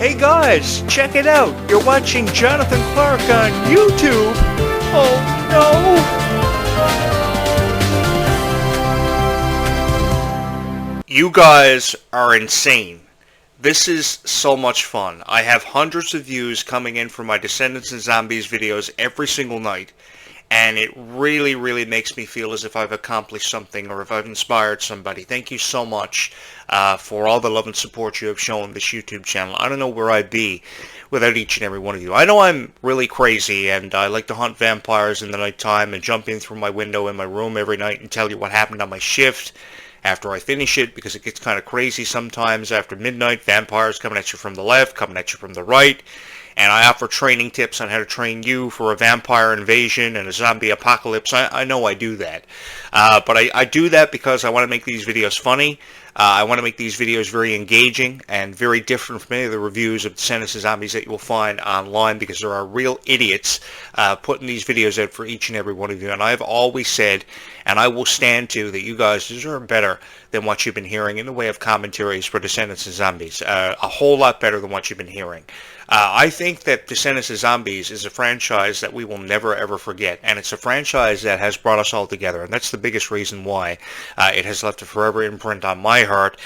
Hey guys, check it out. You're watching Jonathan Clarke on YouTube. Oh no. You guys are insane. This is so much fun. I have hundreds of views coming in for my Descendants and Zombies videos every single night. And it really, really makes me feel as if I've accomplished something or if I've inspired somebody. Thank you so much for all the love and support you have shown this YouTube channel. I don't know where I'd be without each and every one of you. I know I'm really crazy and I like to hunt vampires in the nighttime and jump in through my window in my room every night and tell you what happened on my shift after I finish it, because it gets kind of crazy sometimes after midnight. Vampires coming at you from the left, coming at you from the right. And I offer training tips on how to train you for a vampire invasion and a zombie apocalypse. I know I do that. But I do that because I want to make these videos funny. I want to make these videos very engaging and very different from any of the reviews of Descendants and Zombies that you will find online, because there are real idiots putting these videos out for each and every one of you. And I've always said, and I will stand to, that you guys deserve better than what you've been hearing in the way of commentaries for Descendants and Zombies. A whole lot better than what you've been hearing. I think that Descendants and Zombies is a franchise that we will never ever forget, and it's a franchise that has brought us all together, and that's the biggest reason why it has left a forever imprint on my heart,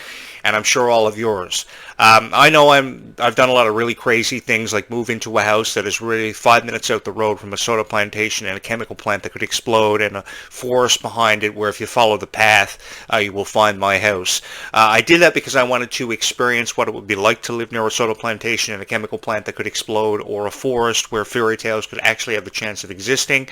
and I'm sure all of yours. I know I've done a lot of really crazy things, like move into a house that is really 5 minutes out the road from a soda plantation and a chemical plant that could explode, and a forest behind it where if you follow the path, you will find my house. I did that because I wanted to experience what it would be like to live near a soda plantation and a chemical plant that could explode, or a forest where fairy tales could actually have the chance of existing.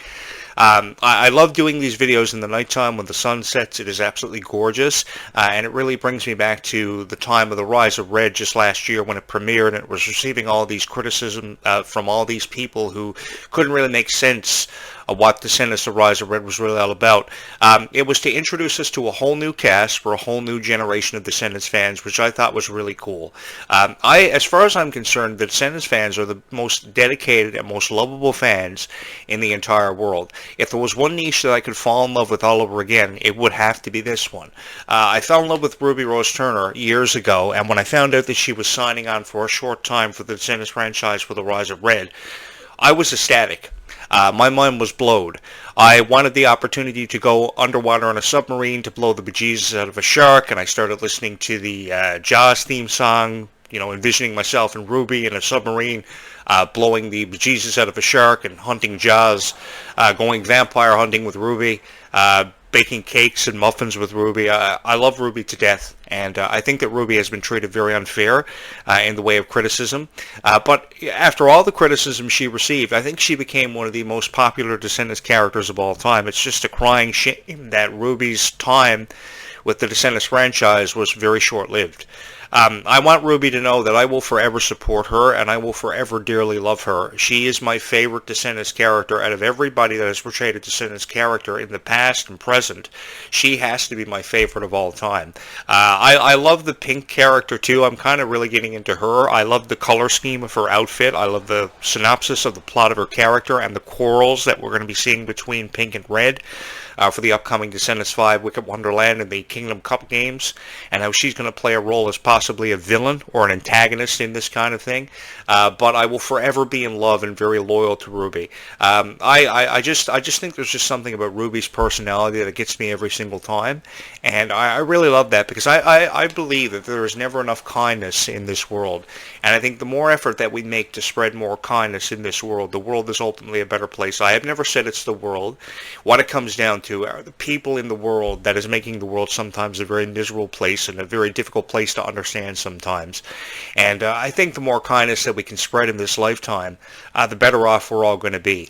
I love doing these videos in the nighttime when the sun sets. It is absolutely gorgeous, and it really brings me back to the time of The Rise of Red just last year when it premiered, and it was receiving all these criticism from all these people who couldn't really make sense of what Descendants: The Rise of Red was really all about. It was to introduce us to a whole new cast for a whole new generation of Descendants fans, which I thought was really cool. As far as I'm concerned, the Descendants fans are the most dedicated and most lovable fans in the entire world. If there was one niche that I could fall in love with all over again, it would have to be this one. I fell in love with Ruby Rose Turner years ago, and when I found out that she was signing on for a short time for the Descendants franchise for The Rise of Red, I was ecstatic. My mind was blowed. I wanted the opportunity to go underwater on a submarine to blow the bejesus out of a shark, and I started listening to the Jaws theme song, envisioning myself and Ruby in a submarine, blowing the bejesus out of a shark and hunting Jaws, going vampire hunting with Ruby, baking cakes and muffins with Ruby. I love Ruby to death, and I think that Ruby has been treated very unfair in the way of criticism. But after all the criticism she received, I think she became one of the most popular Descendants characters of all time. It's just a crying shame that Ruby's time with the Descendants franchise was very short-lived. I want Ruby to know that I will forever support her, and I will forever dearly love her. She is my favorite Descendants character out of everybody that has portrayed a Descendants character in the past and present. She has to be my favorite of all time. I love the Pink character too. I'm kind of really getting into her. I love the color scheme of her outfit. I love the synopsis of the plot of her character and the quarrels that we're going to be seeing between Pink and Red for the upcoming Descendants 5 Wicked Wonderland and the Kingdom Cup games, and how she's going to play a role as possibly a villain or an antagonist in this kind of thing. But I will forever be in love and very loyal to Ruby. I just think there's just something about Ruby's personality that gets me every single time, and I really love that, because I believe that there is never enough kindness in this world, and I think the more effort that we make to spread more kindness in this world, the world is ultimately a better place. I have never said it's the world. What it comes down to are the people in the world that is making the world sometimes a very miserable place and a very difficult place to understand sometimes. And I think the more kindness that we can spread in this lifetime, the better off we're all going to be.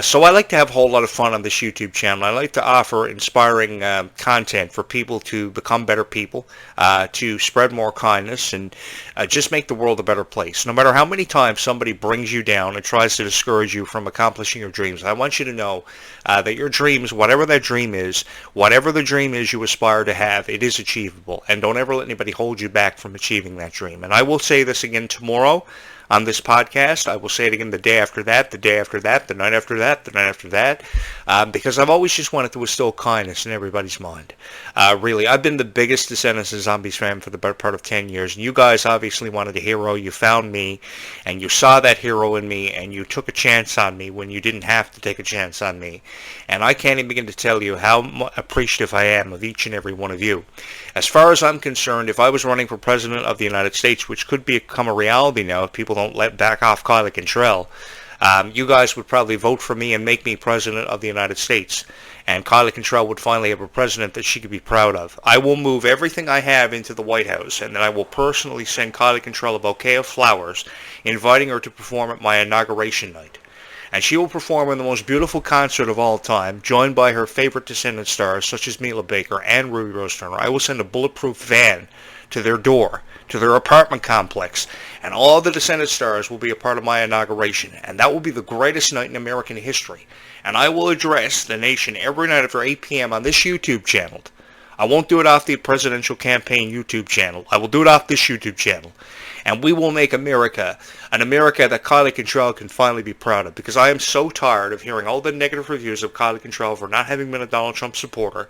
So I like to have a whole lot of fun on this YouTube channel. I like to offer inspiring content for people to become better people, to spread more kindness, and just make the world a better place. No matter how many times somebody brings you down and tries to discourage you from accomplishing your dreams, I want you to know that your dreams, whatever that dream is, whatever the dream is you aspire to have, it is achievable. And don't ever let anybody hold you back back from achieving that dream. And I will say this again tomorrow on this podcast. I will say it again the day after that, the day after that, the night after that, the night after that, because I've always just wanted to instill kindness in everybody's mind. Really, I've been the biggest Descendants and Zombies fan for the better part of 10 years, and you guys obviously wanted a hero. You found me, and you saw that hero in me, and you took a chance on me when you didn't have to take a chance on me. And I can't even begin to tell you how appreciative I am of each and every one of you. As far as I'm concerned, if I was running for President of the United States, which could become a reality now if people don't let back off Clarke and you guys would probably vote for me and make me President of the United States. And Clarke would finally have a president that she could be proud of. I will move everything I have into the White House, and then I will personally send Clarke a bouquet of flowers, inviting her to perform at my inauguration night. And she will perform in the most beautiful concert of all time, joined by her favorite Descendant stars such as Mila Baker and Ruby Rose Turner. I will send a bulletproof van to their door, to their apartment complex, and all the Descendant stars will be a part of my inauguration, and that will be the greatest night in American history. And I will address the nation every night after 8 p.m. on this YouTube channel. I won't do it off the presidential campaign YouTube channel. I will do it off this YouTube channel. And we will make America an America that Clarke can finally be proud of. Because I am so tired of hearing all the negative reviews of Clarke for not having been a Donald Trump supporter,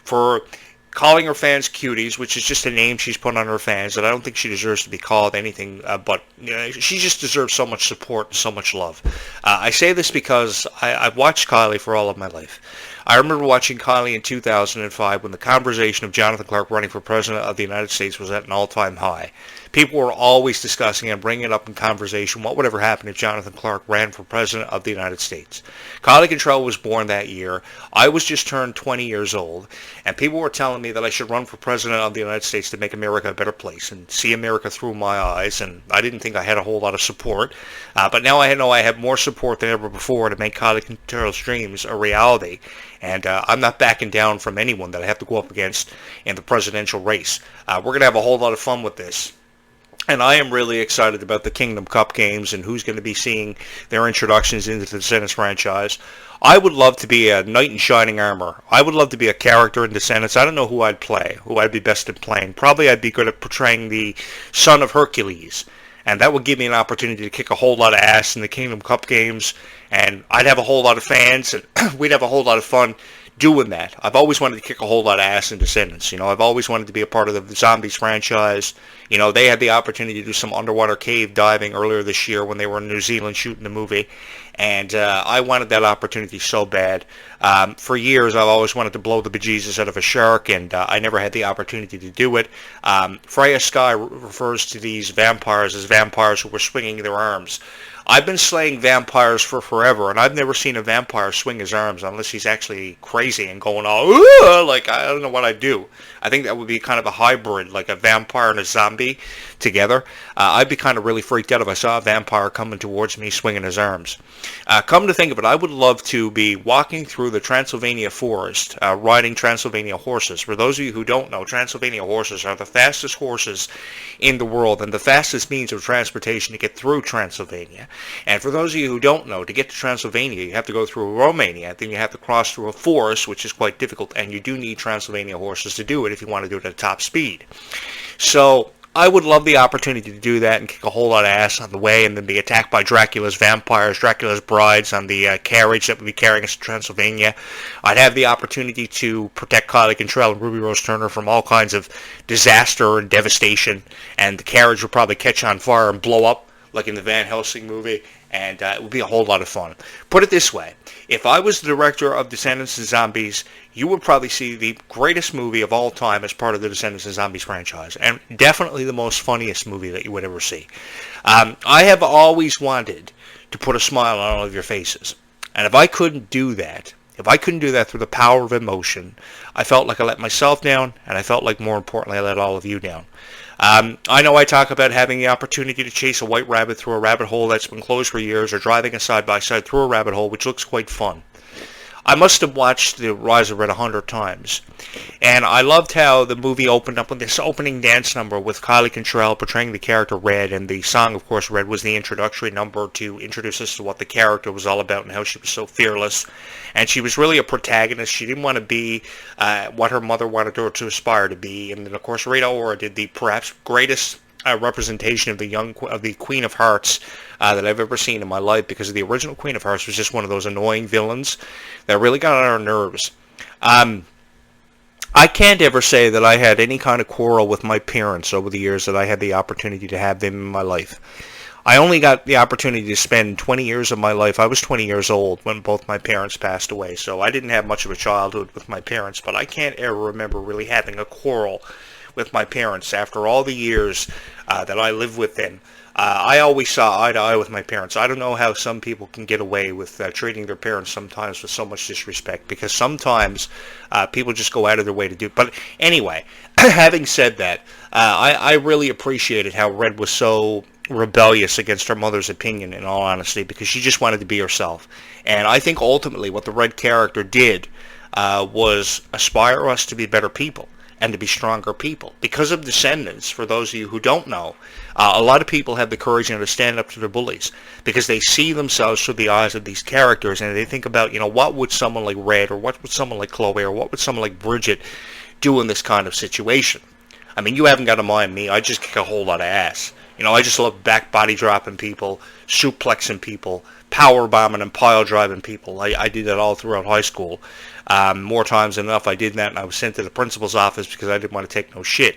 for calling her fans cuties, which is just a name she's put on her fans, and I don't think she deserves to be called anything but she just deserves so much support and so much love. I say this because I've watched Kylie for all of my life. I remember watching Kylie in 2005 when the conversation of Jonathan Clarke running for President of the United States was at an all-time high. People were always discussing and bringing it up in conversation what would ever happen if Jonathan Clarke ran for President of the United States. Kylie was born that year. I was just turned 20 years old, and people were telling me that I should run for President of the United States to make America a better place and see America through my eyes, and I didn't think I had a whole lot of support. But now I know I have more support than ever before to make Kylie dreams a reality. And I'm not backing down from anyone that I have to go up against in the presidential race. We're going to have a whole lot of fun with this. And I am really excited about the Kingdom Cup games and who's going to be seeing their introductions into the Descendants franchise. I would love to be a knight in shining armor. I would love to be a character in Descendants. I don't know who I'd play, who I'd be best at playing. Probably I'd be good at portraying the son of Hercules. And that would give me an opportunity to kick a whole lot of ass in the Kingdom Cup games. And I'd have a whole lot of fans, and we'd have a whole lot of fun doing that. I've always wanted to kick a whole lot of ass in Descendants. I've always wanted to be a part of the Zombies franchise. They had the opportunity to do some underwater cave diving earlier this year when they were in New Zealand shooting the movie. And I wanted that opportunity so bad. For years, I've always wanted to blow the bejesus out of a shark, and I never had the opportunity to do it. Freya Sky refers to these vampires as vampires who were swinging their arms. I've been slaying vampires for forever, and I've never seen a vampire swing his arms unless he's actually crazy and going all, ooh, like, I don't know what I'd do. I think that would be kind of a hybrid, like a vampire and a zombie together. I'd be kind of really freaked out if I saw a vampire coming towards me swinging his arms. Come to think of it, I would love to be walking through the Transylvania forest, riding Transylvania horses. For those of you who don't know, Transylvania horses are the fastest horses in the world and the fastest means of transportation to get through Transylvania. And for those of you who don't know, to get to Transylvania, you have to go through Romania, then you have to cross through a forest, which is quite difficult, and you do need Transylvania horses to do it if you want to do it at top speed. So I would love the opportunity to do that and kick a whole lot of ass on the way and then be attacked by Dracula's vampires, Dracula's brides on the carriage that would be carrying us to Transylvania. I'd have the opportunity to protect Kylie and Ruby Rose Turner from all kinds of disaster and devastation, and the carriage would probably catch on fire and blow up like in the Van Helsing movie, and it would be a whole lot of fun. Put it this way, if I was the director of Descendants and Zombies, you would probably see the greatest movie of all time as part of the Descendants and Zombies franchise, and definitely the most funniest movie that you would ever see. I have always wanted to put a smile on all of your faces, and if I couldn't do that through the power of emotion, I felt like I let myself down, and I felt like, more importantly, I let all of you down. I know I talk about having the opportunity to chase a white rabbit through a rabbit hole that's been closed for years, or driving a side-by-side through a rabbit hole, which looks quite fun. I must have watched The Rise of Red 100 times. And I loved how the movie opened up with this opening dance number with Kylie Cantrell portraying the character Red, and the song, of course, Red was the introductory number to introduce us to what the character was all about and how she was so fearless. And she was really a protagonist. She didn't want to be what her mother wanted her to aspire to be. And then, of course, Rita Ora did the perhaps greatest representation of the Queen of Hearts that I've ever seen in my life, because the original Queen of Hearts was just one of those annoying villains that really got on our nerves. I can't ever say that I had any kind of quarrel with my parents over the years that I had the opportunity to have them in my life. I only got the opportunity to spend 20 years of my life. I was 20 years old when both my parents passed away, so I didn't have much of a childhood with my parents, but I can't ever remember really having a quarrel with my parents after all the years that I lived with them. I always saw eye to eye with my parents. I don't know how some people can get away with treating their parents sometimes with so much disrespect, because sometimes people just go out of their way to do it. But anyway, having said that, I really appreciated how Red was so rebellious against her mother's opinion, in all honesty, because she just wanted to be herself. And I think ultimately what the Red character did was aspire us to be better people and to be stronger people. Because of Descendants, for those of you who don't know, a lot of people have the courage, to stand up to their bullies, because they see themselves through the eyes of these characters, and they think about, what would someone like Red, or what would someone like Chloe, or what would someone like Bridget do in this kind of situation. I mean, you haven't got to mind me. I just kick a whole lot of ass. I just love back body dropping people, suplexing people, power bombing and pile driving people. I did that all throughout high school. More times than enough, I did that, and I was sent to the principal's office because I didn't want to take no shit.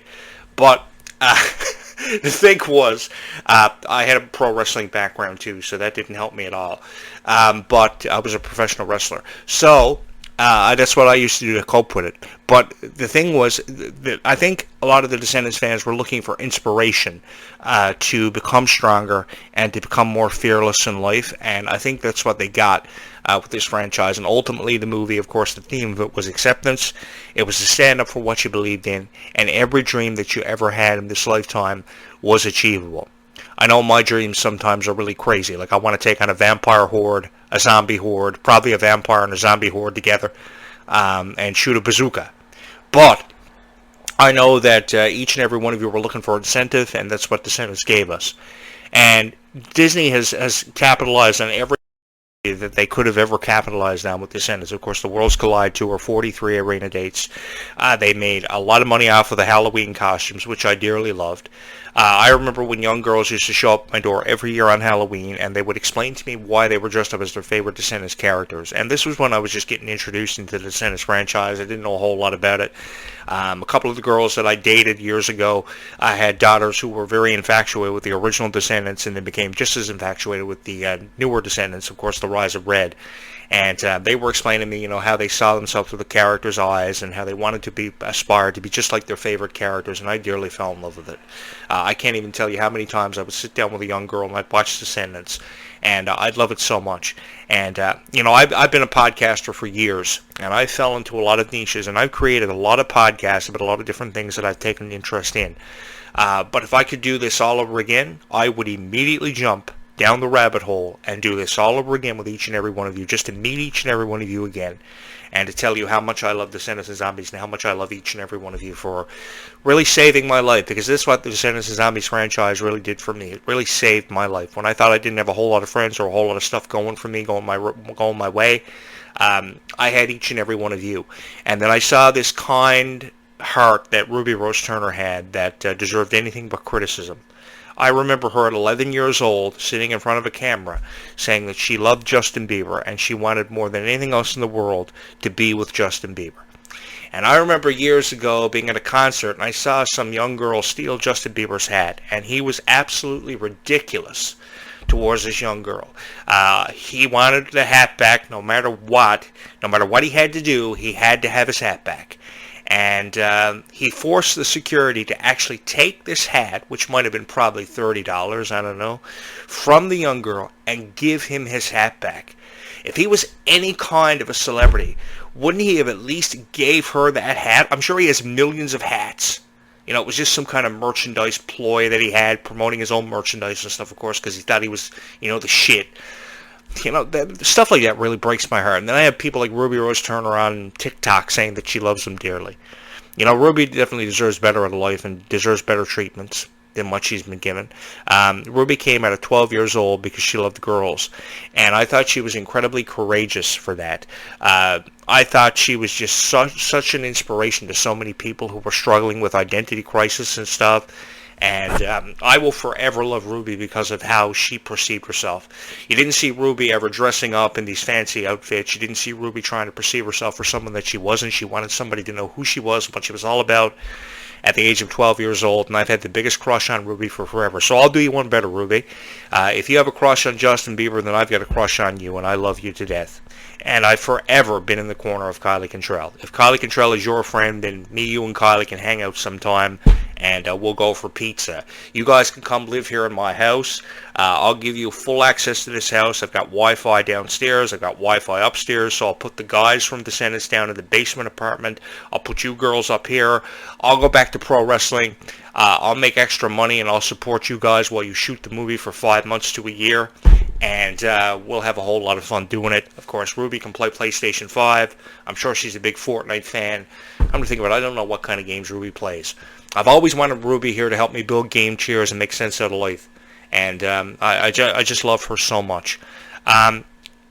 But the thing was, I had a pro wrestling background too, so that didn't help me at all. But I was a professional wrestler, so that's what I used to do to cope with it. But the thing was that I think a lot of the Descendants fans were looking for inspiration to become stronger and to become more fearless in life, and I think that's what they got with this franchise. And ultimately, the movie, of course, the theme of it was acceptance. It was to stand up for what you believed in, and every dream that you ever had in this lifetime was achievable. I know my dreams sometimes are really crazy. Like, I want to take on a vampire horde, a zombie horde, probably a vampire and a zombie horde together, and shoot a bazooka. But I know that each and every one of you were looking for incentive, and that's what Descendants gave us. And Disney has capitalized on every that they could have ever capitalized on with Descendants. Of course, the Worlds Collide Tour, 43 arena dates. They made a lot of money off of the Halloween costumes, which I dearly loved. I remember when young girls used to show up at my door every year on Halloween, and they would explain to me why they were dressed up as their favorite Descendants characters. And this was when I was just getting introduced into the Descendants franchise. I didn't know a whole lot about it. A couple of the girls that I dated years ago, I had daughters who were very infatuated with the original Descendants, and they became just as infatuated with the newer Descendants, of course, the Rise of Red. And they were explaining to me, how they saw themselves through the characters' eyes and how they wanted to aspire to be just like their favorite characters, and I dearly fell in love with it. I can't even tell you how many times I would sit down with a young girl and I'd watch Descendants, and I'd love it so much. And, I've been a podcaster for years, and I fell into a lot of niches, and I've created a lot of podcasts about a lot of different things that I've taken interest in. But if I could do this all over again, I would immediately jump down the rabbit hole and do this all over again with each and every one of you, just to meet each and every one of you again, and to tell you how much I love Descendants and Zombies, and how much I love each and every one of you for really saving my life, because this is what the Descendants and Zombies franchise really did for me. It really saved my life. When I thought I didn't have a whole lot of friends or a whole lot of stuff going for me, going my way, I had each and every one of you. And then I saw this kind heart that Ruby Rose Turner had that deserved anything but criticism. I remember her at 11 years old sitting in front of a camera saying that she loved Justin Bieber and she wanted more than anything else in the world to be with Justin Bieber. And I remember years ago being at a concert and I saw some young girl steal Justin Bieber's hat, and he was absolutely ridiculous towards this young girl. He wanted the hat back no matter what he had to do, he had to have his hat back. And he forced the security to actually take this hat, which might have been probably $30, I don't know, from the young girl and give him his hat back. If he was any kind of a celebrity, wouldn't he have at least gave her that hat? I'm sure he has millions of hats. It was just some kind of merchandise ploy that he had, promoting his own merchandise and stuff, of course, because he thought he was, the shit. You know, stuff like that really breaks my heart. And then I have people like Ruby Rose turn around on TikTok saying that she loves them dearly. You know, Ruby definitely deserves better in life and deserves better treatments than what she's been given. Ruby came out at 12 years old because she loved girls, and I thought she was incredibly courageous for that. I thought she was just such an inspiration to so many people who were struggling with identity crisis and stuff. And I will forever love Ruby because of how she perceived herself. You didn't see Ruby ever dressing up in these fancy outfits. You didn't see Ruby trying to perceive herself for someone that she wasn't. She wanted somebody to know who she was, what she was all about at the age of 12 years old. And I've had the biggest crush on Ruby for forever. So I'll do you one better, Ruby. If you have a crush on Justin Bieber, then I've got a crush on you, and I love you to death. And I've forever been in the corner of Kylie Cantrell. If Kylie Cantrell is your friend, then me, you, and Kylie can hang out sometime, and we'll go for pizza. You guys can come live here in my house. I'll give you full access to this house. I've got Wi-Fi downstairs. I've got Wi-Fi upstairs, so I'll put the guys from Descendants down in the basement apartment. I'll put you girls up here. I'll go back to pro wrestling. I'll make extra money, and I'll support you guys while you shoot the movie for 5 months to a year. And we'll have a whole lot of fun doing it. Of course, Ruby can play PlayStation 5. I'm sure she's a big Fortnite fan. I'm going to think about it. I don't know what kind of games Ruby plays. I've always wanted Ruby here to help me build game chairs and make sense out of life. And I just love her so much.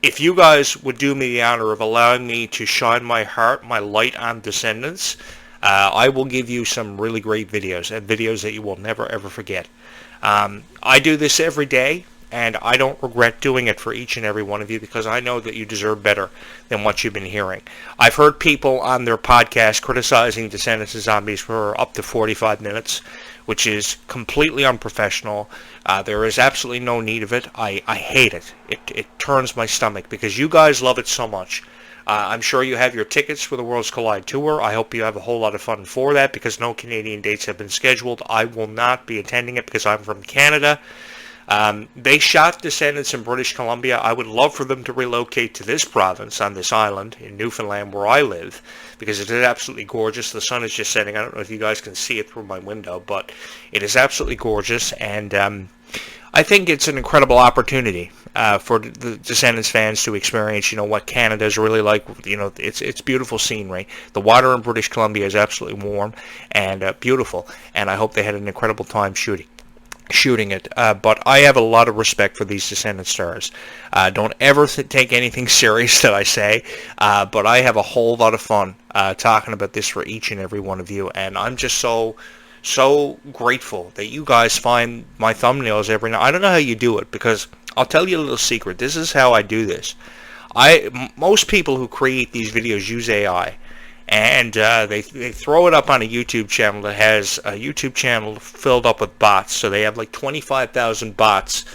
If you guys would do me the honor of allowing me to shine my heart, my light on Descendants, I will give you some really great videos, and videos that you will never ever forget. I do this every day, and I don't regret doing it for each and every one of you because I know that you deserve better than what you've been hearing. I've heard people on their podcast criticizing Descendants and Zombies for up to 45 minutes, which is completely unprofessional. There is absolutely no need of it. I hate it. It turns my stomach because you guys love it so much. I'm sure you have your tickets for the Worlds Collide Tour. I hope you have a whole lot of fun for that because no Canadian dates have been scheduled. I will not be attending it because I'm from Canada. They shot Descendants in British Columbia. I would love for them to relocate to this province on this island in Newfoundland where I live because it is absolutely gorgeous. The sun is just setting. I don't know if you guys can see it through my window, but it is absolutely gorgeous, and I think it's an incredible opportunity for the Descendants fans to experience, what Canada is really like. It's beautiful scenery. The water in British Columbia is absolutely warm and beautiful, and I hope they had an incredible time shooting it, but I have a lot of respect for these Descendant stars. Don't ever take anything serious that I say, but I have a whole lot of fun talking about this for each and every one of you, and I'm just so grateful that you guys find my thumbnails every night. I don't know how you do it, because I'll tell you a little secret. This is how I do this. Most people who create these videos use AI. And they throw it up on a YouTube channel that has a YouTube channel filled up with bots. So they have like 25,000 bots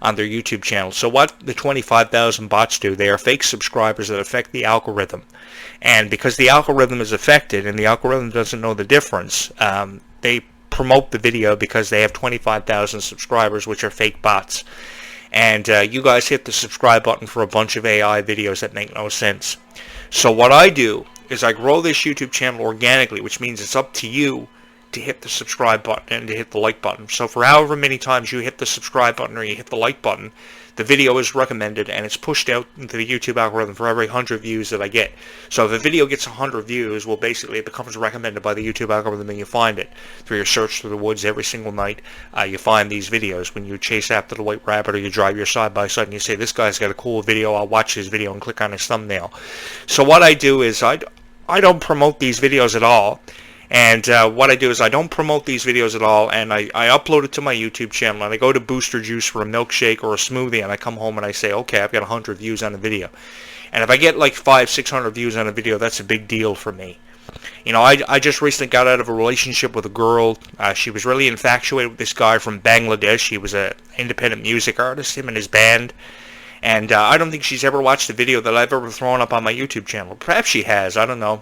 on their YouTube channel. So what the 25,000 bots do, they are fake subscribers that affect the algorithm. And because the algorithm is affected and the algorithm doesn't know the difference, they promote the video because they have 25,000 subscribers, which are fake bots. And you guys hit the subscribe button for a bunch of AI videos that make no sense. So what I do is I grow this YouTube channel organically, which means it's up to you to hit the subscribe button and to hit the like button. So for however many times you hit the subscribe button or you hit the like button, the video is recommended and it's pushed out into the YouTube algorithm for every 100 views that I get. So if a video gets 100 views, well, basically it becomes recommended by the YouTube algorithm and you find it through your search through the woods every single night. You find these videos when you chase after the white rabbit or you drive your side-by-side and you say, this guy's got a cool video, I'll watch his video and click on his thumbnail. So what I do is I don't promote these videos at all. And what I do is I don't promote these videos at all, and I upload it to my YouTube channel, and I go to Booster Juice for a milkshake or a smoothie, and I come home and I say, okay, I've got 100 views on a video. And if I get like 500-600 views on a video, that's a big deal for me. I just recently got out of a relationship with a girl. She was really infatuated with this guy from Bangladesh. He was an independent music artist, him and his band. And I don't think she's ever watched a video that I've ever thrown up on my YouTube channel. Perhaps she has, I don't know.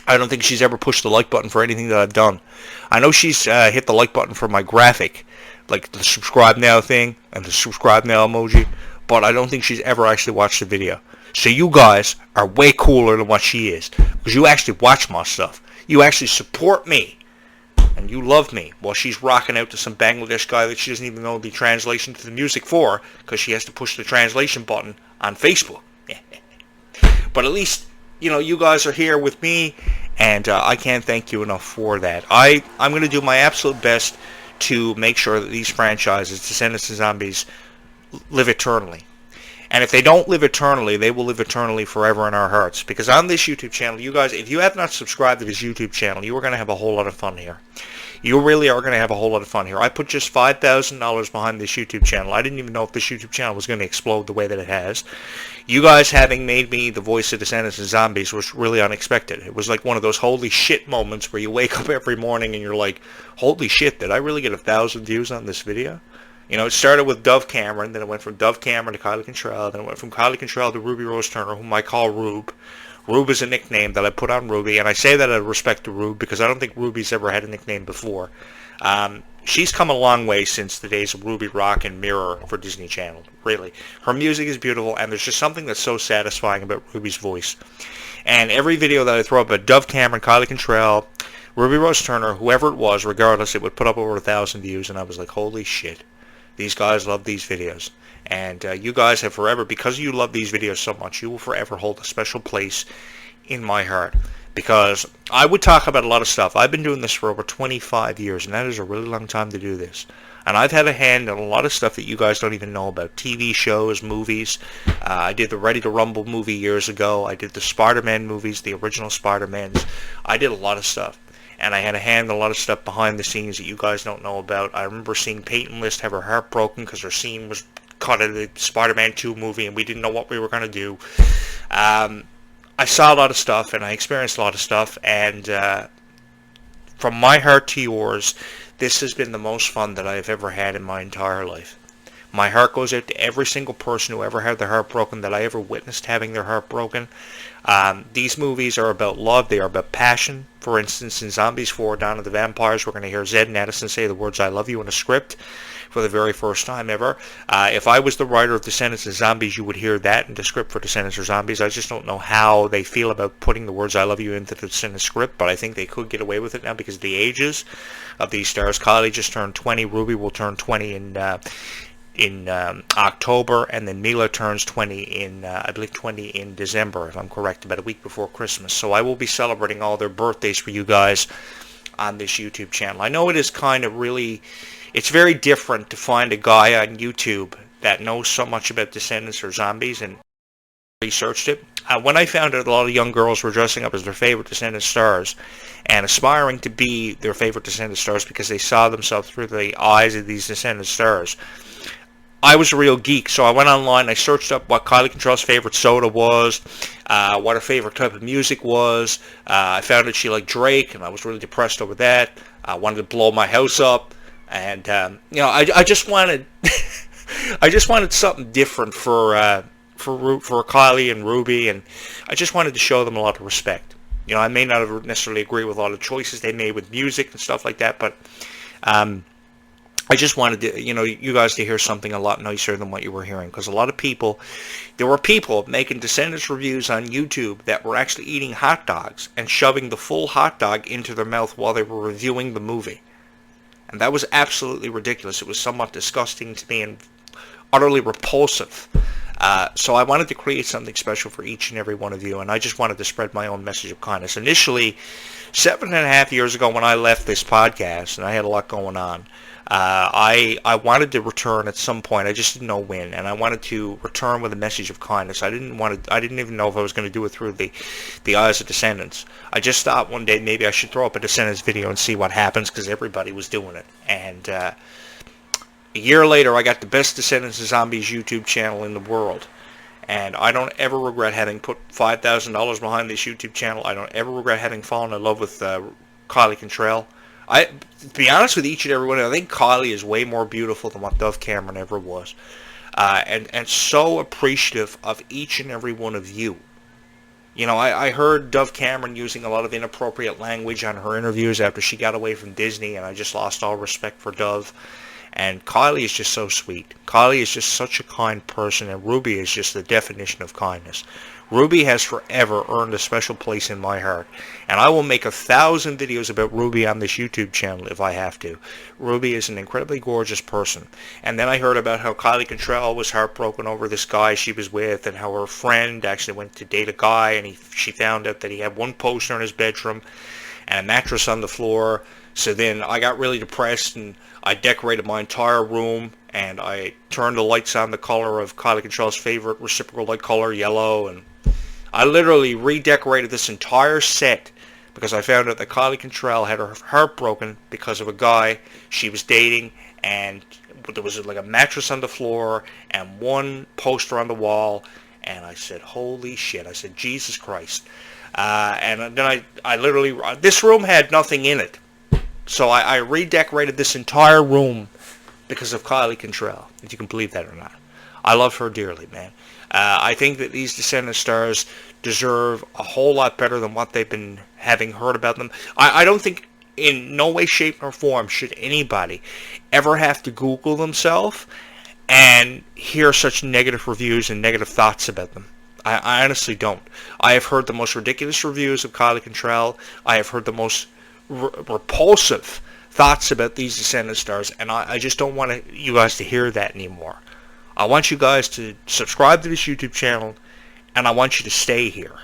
I don't think she's ever pushed the like button for anything that I've done. I know she's hit the like button for my graphic, like the subscribe now thing and the subscribe now emoji, but I don't think she's ever actually watched the video. So you guys are way cooler than what she is, because you actually watch my stuff. You actually support me and you love me while she's rocking out to some Bangladesh guy that she doesn't even know the translation to the music for because she has to push the translation button on Facebook. But at least, you guys are here with me, and I can't thank you enough for that. I'm going to do my absolute best to make sure that these franchises, Descendants and Zombies, live eternally. And if they don't live eternally, they will live eternally forever in our hearts. Because on this YouTube channel, you guys, if you have not subscribed to this YouTube channel, you are going to have a whole lot of fun here. You really are going to have a whole lot of fun here. I put just $5,000 behind this YouTube channel. I didn't even know if this YouTube channel was going to explode the way that it has. You guys having made me the voice of Descendants and Zombies was really unexpected. It was like one of those holy shit moments where you wake up every morning and you're like, holy shit, did I really get 1,000 views on this video? It started with Dove Cameron, then it went from Dove Cameron to Kylie Cantrell, then it went from Kylie Cantrell to Ruby Rose Turner, whom I call Rube. Rube is a nickname that I put on Ruby, and I say that out of respect to Rube because I don't think Ruby's ever had a nickname before. She's come a long way since the days of Ruby Rock and Mirror for Disney Channel, really. Her music is beautiful, and there's just something that's so satisfying about Ruby's voice. And every video that I throw up at Dove Cameron, Kylie Cantrell, Ruby Rose Turner, whoever it was, regardless, it would put up over 1,000 views, and I was like, holy shit. These guys love these videos, and you guys have forever, because you love these videos so much, you will forever hold a special place in my heart, because I would talk about a lot of stuff. I've been doing this for over 25 years, and that is a really long time to do this, and I've had a hand in a lot of stuff that you guys don't even know about, TV shows, movies. I did the Ready to Rumble movie years ago. I did the Spider-Man movies, the original Spider-Mans. I did a lot of stuff. And I had a hand in a lot of stuff behind the scenes that you guys don't know about. I remember seeing Peyton List have her heart broken because her scene was cut in the Spider-Man 2 movie and we didn't know what we were going to do. I saw a lot of stuff and I experienced a lot of stuff. And from my heart to yours, this has been the most fun that I've ever had in my entire life. My heart goes out to every single person who ever had their heart broken that I ever witnessed having their heart broken. These movies are about love. They are about passion. For instance, in Zombies 4, Dawn of the Vampires, we're going to hear Zed and Addison say the words I love you in a script for the very first time ever. If I was the writer of Descendants and Zombies, you would hear that in the script for Descendants or Zombies. I just don't know how they feel about putting the words I love you into the script, but I think they could get away with it now because of the ages of these stars. Kylie just turned 20. Ruby will turn 20 in October, and then Mila turns 20 in, I believe 20 in December, if I'm correct, about a week before Christmas. So I will be celebrating all their birthdays for you guys on this YouTube channel. I know it is kind of really, it's very different to find a guy on YouTube that knows so much about Descendants or Zombies and researched it. When I found out a lot of young girls were dressing up as their favorite Descendant stars and aspiring to be their favorite Descendant stars because they saw themselves through the eyes of these Descendant stars, I was a real geek, so I went online, I searched up what Kylie Cantrell's favorite soda was, what her favorite type of music was. I found that she liked Drake, and I was really depressed over that. I wanted to blow my house up, and I just wanted, I just wanted something different for Kylie and Ruby, and I just wanted to show them a lot of respect. I may not have necessarily agree with a lot of choices they made with music and stuff like that, but I just wanted to, you guys to hear something a lot nicer than what you were hearing, because a lot of people, there were people making Descendants reviews on YouTube that were actually eating hot dogs and shoving the full hot dog into their mouth while they were reviewing the movie. And that was absolutely ridiculous. It was somewhat disgusting to me and utterly repulsive. So I wanted to create something special for each and every one of you, and I just wanted to spread my own message of kindness. Initially, 7.5 years ago when I left this podcast, and I had a lot going on, I wanted to return at some point. I just didn't know when, and I wanted to return with a message of kindness. I didn't even know if I was going to do it through the eyes of Descendants. I just thought one day maybe I should throw up a Descendants video and see what happens, because everybody was doing it. And a year later, I got the best Descendants and Zombies YouTube channel in the world. And I don't ever regret having put $5,000 behind this YouTube channel. I don't ever regret having fallen in love with Kylie Cantrell. To be honest with each and every one, I think Kylie is way more beautiful than what Dove Cameron ever was. And so appreciative of each and every one of you. I heard Dove Cameron using a lot of inappropriate language on her interviews after she got away from Disney, and I just lost all respect for Dove. And Kylie is just so sweet. Kylie is just such a kind person, and Ruby is just the definition of kindness. Ruby has forever earned a special place in my heart, and I will make 1,000 videos about Ruby on this YouTube channel if I have to. Ruby is an incredibly gorgeous person. And then I heard about how Kylie Cantrell was heartbroken over this guy she was with, and how her friend actually went to date a guy, and she found out that he had one poster in his bedroom and a mattress on the floor. So then I got really depressed, and I decorated my entire room, and I turned the lights on the color of Kylie Cantrell's favorite reciprocal light color, yellow, and I literally redecorated this entire set because I found out that Kylie Cantrell had her heart broken because of a guy she was dating, and there was like a mattress on the floor and one poster on the wall, and I said, holy shit. I said, Jesus Christ. And then I literally, this room had nothing in it. So I redecorated this entire room because of Kylie Cantrell, if you can believe that or not. I love her dearly, man. I think that these Descendant stars deserve a whole lot better than what they've been having heard about them. I don't think in no way, shape, or form should anybody ever have to Google themselves and hear such negative reviews and negative thoughts about them. I honestly don't. I have heard the most ridiculous reviews of Kylie Cantrell. I have heard the most repulsive thoughts about these Descendant stars, and I just don't want you guys to hear that anymore. I want you guys to subscribe to this YouTube channel, and I want you to stay here.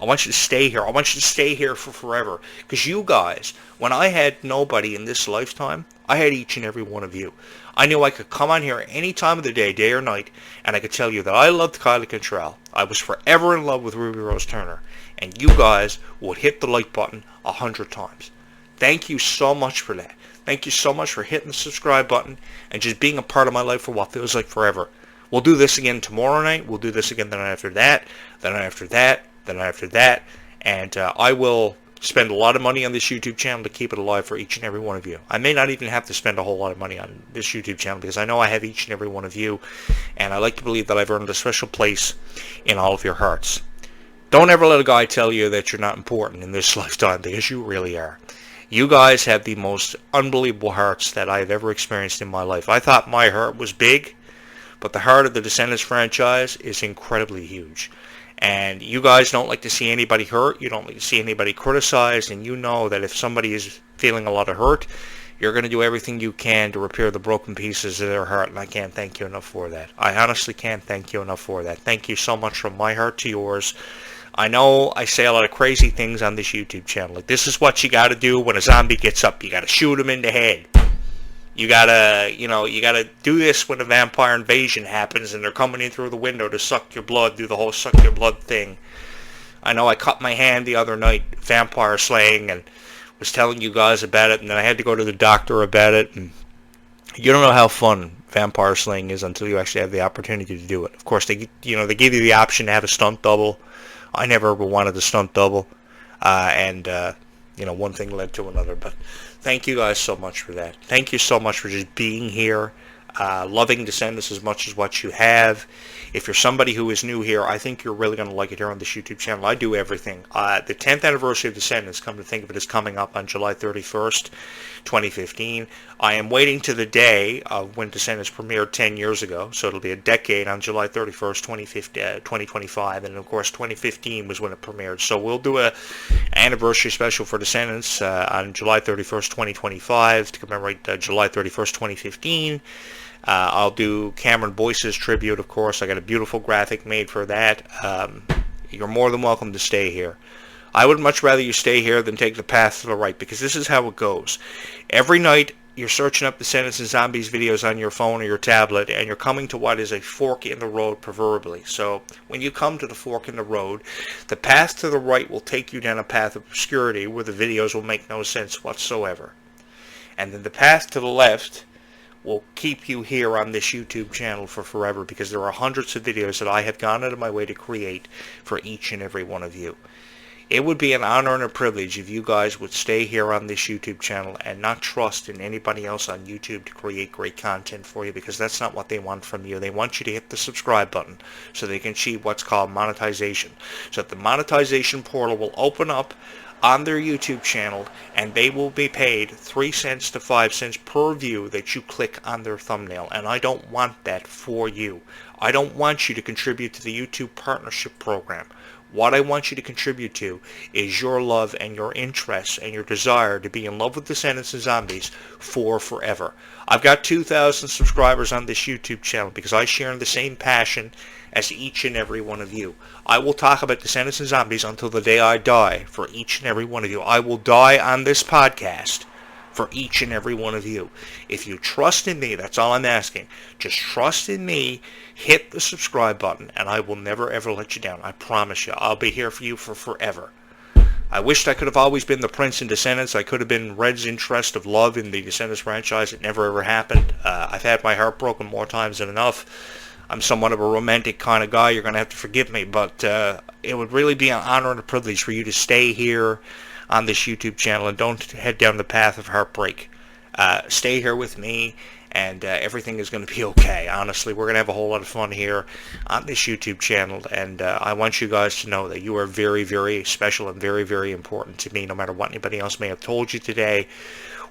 I want you to stay here. I want you to stay here for forever. Because you guys, when I had nobody in this lifetime, I had each and every one of you. I knew I could come on here any time of the day or night, and I could tell you that I loved Kylie Cantrell. I was forever in love with Ruby Rose Turner. And you guys would hit the like button 100 times. Thank you so much for that. Thank you so much for hitting the subscribe button and just being a part of my life for what feels like forever. We'll do this again tomorrow night. We'll do this again the night after that, the night after that, the night after that. And I will spend a lot of money on this YouTube channel to keep it alive for each and every one of you. I may not even have to spend a whole lot of money on this YouTube channel because I know I have each and every one of you. And I like to believe that I've earned a special place in all of your hearts. Don't ever let a guy tell you that you're not important in this lifetime, because you really are. You guys have the most unbelievable hearts that I've ever experienced in my life. I thought my heart was big, but the heart of the Descendants franchise is incredibly huge. And you guys don't like to see anybody hurt. You don't like to see anybody criticized. And you know that if somebody is feeling a lot of hurt, you're going to do everything you can to repair the broken pieces of their heart. And I can't thank you enough for that. I honestly can't thank you enough for that. Thank you so much from my heart to yours. I know I say a lot of crazy things on this YouTube channel. Like, this is what you got to do when a zombie gets up. You got to shoot him in the head. You gotta do this when a vampire invasion happens and they're coming in through the window to suck your blood, do the whole suck your blood thing. I know I cut my hand the other night vampire slaying and was telling you guys about it, and then I had to go to the doctor about it, and you don't know how fun vampire slaying is until you actually have the opportunity to do it. Of course, they give you the option to have a stunt double. I never ever wanted a stunt double, and one thing led to another. But thank you guys so much for that. Thank you so much for just being here, loving Descendants as much as what you have. If you're somebody who is new here, I think you're really going to like it here on this YouTube channel. I do everything. The 10th anniversary of Descendants, come to think of it, is coming up on July 31st, 2015. I am waiting to the day of when Descendants premiered 10 years ago, so it'll be a decade on July 31st, 2025, and of course 2015 was when it premiered. So we'll do a anniversary special for Descendants on July 31st, 2025 to commemorate July 31st, 2015. I'll do Cameron Boyce's tribute, of course. I got a beautiful graphic made for that. You're more than welcome to stay here. I would much rather you stay here than take the path to the right, because this is how it goes. Every night you're searching up Descendants and Zombies videos on your phone or your tablet, and you're coming to what is a fork in the road, proverbially. So when you come to the fork in the road, the path to the right will take you down a path of obscurity where the videos will make no sense whatsoever. And then the path to the left will keep you here on this YouTube channel for forever, because there are hundreds of videos that I have gone out of my way to create for each and every one of you. It would be an honor and a privilege if you guys would stay here on this YouTube channel and not trust in anybody else on YouTube to create great content for you, because that's not what they want from you. They want you to hit the subscribe button so they can achieve what's called monetization. So that the monetization portal will open up on their YouTube channel, and they will be paid 3 cents to 5 cents per view that you click on their thumbnail. And I don't want that for you. I don't want you to contribute to the YouTube Partnership Program. What I want you to contribute to is your love and your interest and your desire to be in love with Descendants and Zombies for forever. I've got 2,000 subscribers on this YouTube channel because I share the same passion as each and every one of you. I will talk about Descendants and Zombies until the day I die for each and every one of you. I will die on this podcast for each and every one of you. If you trust in me, that's all I'm asking. Just trust in me, hit the subscribe button, and I will never ever let you down. I promise you. I'll be here for you for forever. I wished I could have always been the Prince in Descendants. I could have been Red's interest of love in the Descendants franchise. It never ever happened. I've had my heart broken more times than enough. I'm somewhat of a romantic kind of guy. You're going to have to forgive me, but it would really be an honor and a privilege for you to stay here on this YouTube channel and don't head down the path of heartbreak. Stay here with me, and everything is going to be okay. Honestly, we're going to have a whole lot of fun here on this YouTube channel, and I want you guys to know that you are very, very special and very, very important to me, no matter what anybody else may have told you today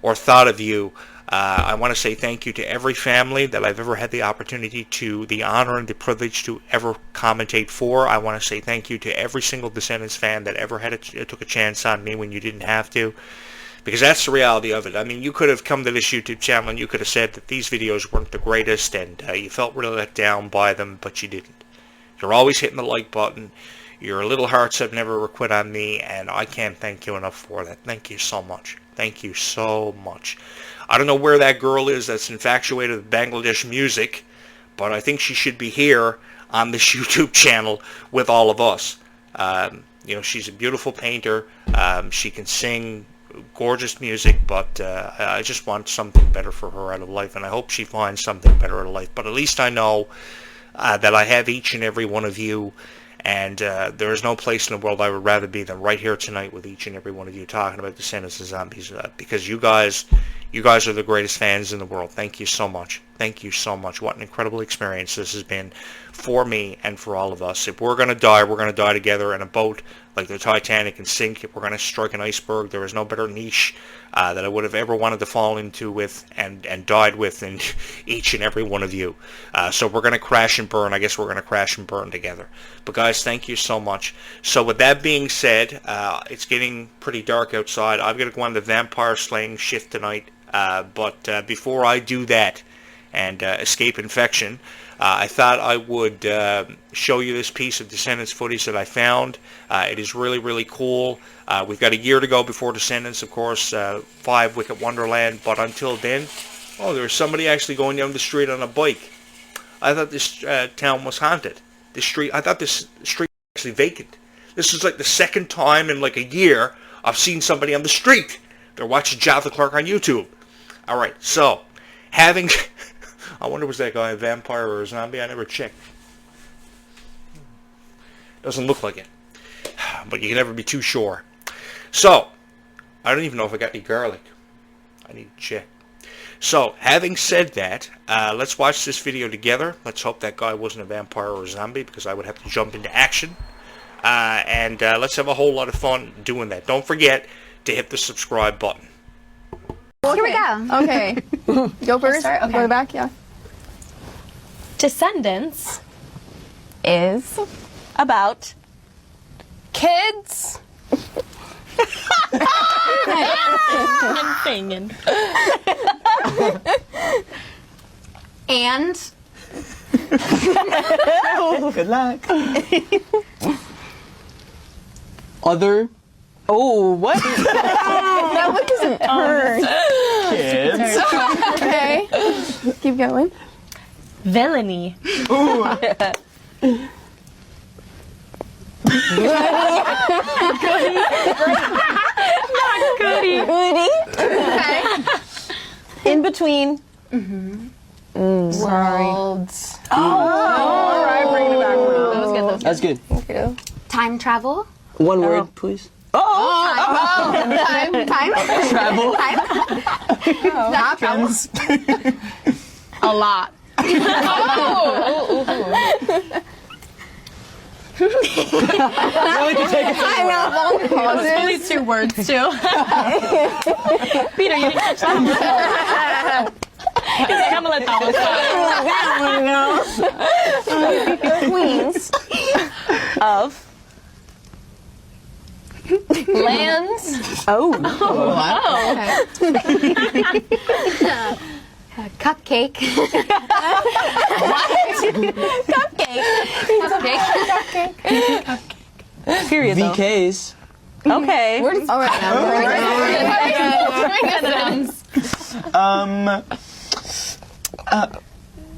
or thought of you. I want to say thank you to every family that I've ever had the opportunity to, the honor and the privilege to ever commentate for. I want to say thank you to every single Descendants fan that ever took a chance on me when you didn't have to. Because that's the reality of it. I mean, you could have come to this YouTube channel and you could have said that these videos weren't the greatest and you felt really let down by them, but you didn't. You're always hitting the like button. Your little hearts have never quit on me, and I can't thank you enough for that. Thank you so much. Thank you so much. I don't know where that girl is that's infatuated with Bangladesh music, but I think she should be here on this YouTube channel with all of us. You know, she's a beautiful painter. She can sing gorgeous music, but I just want something better for her out of life, and I hope she finds something better out of life. But at least I know that I have each and every one of you, and there is no place in the world I would rather be than right here tonight with each and every one of you talking about Descendants and Zombies, because you guys are the greatest fans in the world. Thank you so much. Thank you so much. What an incredible experience this has been for me and for all of us. If we're going to die, we're going to die together in a boat like the Titanic and sink. If we're going to strike an iceberg, there is no better niche that I would have ever wanted to fall into with and died with than each and every one of you. So we're going to crash and burn. I guess we're going to crash and burn together. But guys, thank you so much. So with that being said, it's getting pretty dark outside. I've got to go on the vampire slaying shift tonight. But before I do that and escape infection, I thought I would show you this piece of Descendants footage that I found. It is really, really cool. We've got a year to go before Descendants, of course, 5 Wicked Wonderland. But until then, oh, there's somebody actually going down the street on a bike. I thought this town was haunted. I thought this street was actually vacant. This is like the second time in like a year I've seen somebody on the street. They're watching Jonathan Clarke on YouTube. All right, so having, I wonder was that guy a vampire or a zombie? I never checked. Doesn't look like it, but you can never be too sure. So I don't even know if I got any garlic. I need to check. So having said that, let's watch this video together. Let's hope that guy wasn't a vampire or a zombie, because I would have to jump into action. And let's have a whole lot of fun doing that. Don't forget to hit the subscribe button. Here we go. Okay. Go first. Start? Okay. Go back, yeah. Descendants Is about kids. I'm singing. And Good luck. Other Oh, what? that one doesn't turn. Kids. Okay. Keep going. Villainy. Not goody. Goody. Okay. In between. Worlds. All right, bring it back. That was good. That's good. Thank you. Time travel. One word, please. Time. Travel. Happens. A lot. Really can take it I know. It was only 2 words, too. Peter, you didn't catch that? He's like, I'm gonna let that one Queens of lands. Oh. Cupcake. Cupcake. Period. though. VKs. Okay. All right.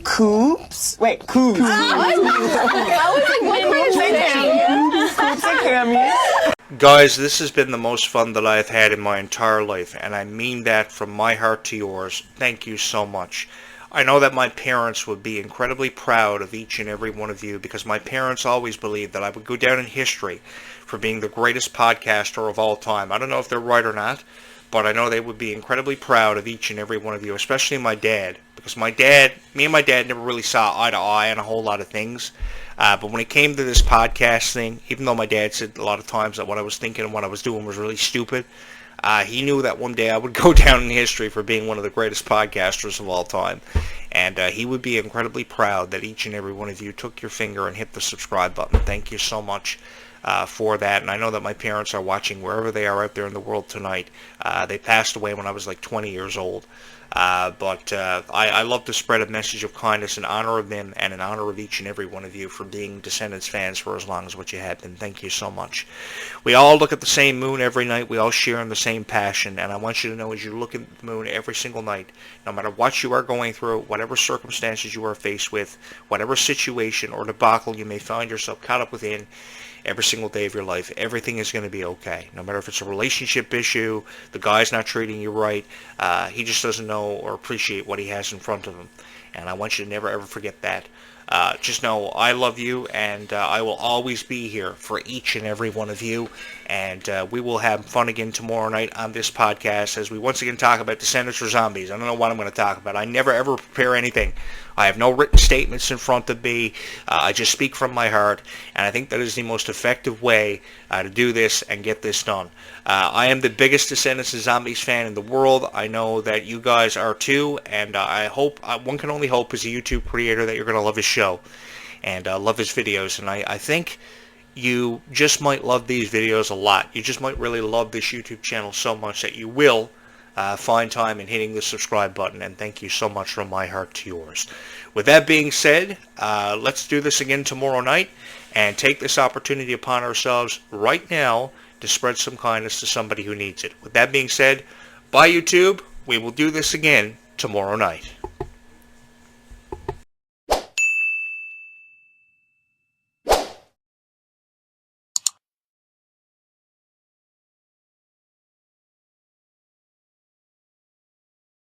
Coops. Wait, coops. Coops and camis. Guys, this has been the most fun that I've had in my entire life, and I mean that from my heart to yours. Thank you so much. I know that my parents would be incredibly proud of each and every one of you, because my parents always believed that I would go down in history for being the greatest podcaster of all time. I don't know if they're right or not, but I know they would be incredibly proud of each and every one of you, especially my dad, because me and my dad never really saw eye to eye on a whole lot of things. But when it came to this podcast thing, even though my dad said a lot of times that what I was thinking and what I was doing was really stupid, he knew that one day I would go down in history for being one of the greatest podcasters of all time. And he would be incredibly proud that each and every one of you took your finger and hit the subscribe button. Thank you so much for that. And I know that my parents are watching wherever they are out there in the world tonight. They passed away when I was like 20 years old. But I love to spread a message of kindness in honor of them and in honor of each and every one of you for being Descendants fans for as long as what you have been. Thank you so much. We all look at the same moon every night. We all share in the same passion. And I want you to know, as you look at the moon every single night, no matter what you are going through, whatever circumstances you are faced with, whatever situation or debacle you may find yourself caught up within, every single day of your life, everything is going to be okay. No matter if it's a relationship issue, the guy's not treating you right, he just doesn't know or appreciate what he has in front of him. And I want you to never ever forget that. Just know I love you, and I will always be here for each and every one of you. And we will have fun again tomorrow night on this podcast as we once again talk about Descendants or Zombies. I don't know what I'm going to talk about. I never ever prepare anything. I have no written statements in front of me. I just speak from my heart, and I think that is the most effective way to do this and get this done. I am the biggest Descendants and Zombies fan in the world. I know that you guys are too, and I hope, one can only hope as a YouTube creator, that you're going to love his show and love his videos. And I think you just might love these videos a lot. You just might really love this YouTube channel so much that you will find time in hitting the subscribe button, and thank you so much from my heart to yours. With that being said, let's do this again tomorrow night and take this opportunity upon ourselves right now to spread some kindness to somebody who needs it. With that being said, bye YouTube. We will do this again tomorrow night.